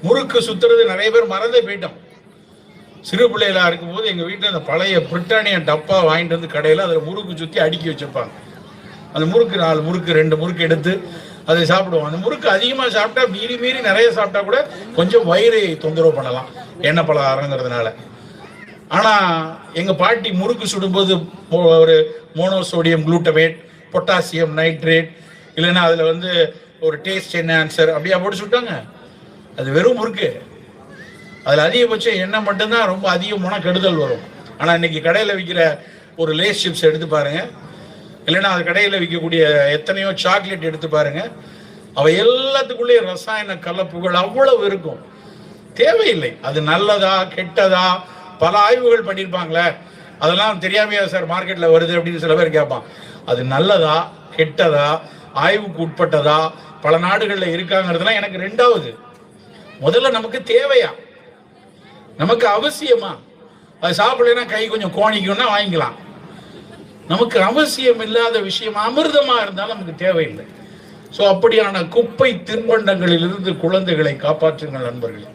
முறுக்கு சுத்துறது நிறைய பேர் மறந்தே போயிட்டோம். சிறு பிள்ளைகளா இருக்கும்போது எங்க வீட்டில் அந்த பழைய பிரிட்டானியா டப்பா வாங்கிட்டு வந்து கடையில் அதில் முறுக்கு சுற்றி அடுக்கி வச்சிருப்பாங்க. அந்த முறுக்கு 4 முறுக்கு 2 முறுக்கு எடுத்து அதை சாப்பிடுவோம். அந்த முறுக்கு அதிகமாக சாப்பிட்டா மீறி நிறைய சாப்பிட்டா கூட கொஞ்சம் வயிறை தொந்தரவு பண்ணலாம் எண்ணெய் பலகாரங்கிறதுனால. ஆனால் எங்கள் பாட்டி முறுக்கு சுடும்போது ஒரு மோனோசோடியம் குளூட்டமேட், பொட்டாசியம் நைட்ரேட், இல்லைன்னா அதில் வந்து ஒரு டேஸ்ட் என்ஹான்சர் அப்படியா போட்டு சுட்டாங்க. அது வெறும் முறுக்கு. அதில் அதிகபட்சம் எண்ணெய் மட்டும்தான் ரொம்ப அதிகமான கெடுதல் வரும். ஆனால் இன்னைக்கு கடையில் விற்கிற ஒரு லேஸ் சிப்ஸ் எடுத்து பாருங்க, இல்லைன்னா அது கடையில் விற்கக்கூடிய எத்தனையோ சாக்லேட் எடுத்து பாருங்க, அவை எல்லாத்துக்குள்ளேயே ரசாயன கலப்புகள் அவ்வளவு இருக்கும். தேவையில்லை. அது நல்லதா கெட்டதா பல ஆய்வுகள் பண்ணியிருப்பாங்களே, அதெல்லாம் தெரியாமையா சார் மார்க்கெட்டில் வருது அப்படின்னு சில பேர் கேட்பான். அது நல்லதா கெட்டதா ஆய்வுக்கு உட்பட்டதா பல நாடுகளில் இருக்காங்கிறதுலாம் எனக்கு ரெண்டாவது. முதல்ல நமக்கு தேவையா, நமக்கு அவசியமா? அது சாப்பிடலைன்னா கை கொஞ்சம் கோணிக்கும்னா வாங்கிக்கலாம். நமக்கு அவசியம் இல்லாத விஷயம் அமிர்தமா இருந்தாலும் நமக்கு தேவையில்லை. ஸோ அப்படியான குப்பை தின்பண்டங்களிலிருந்து குழந்தைகளை காப்பாற்றுங்கள் நண்பர்களே.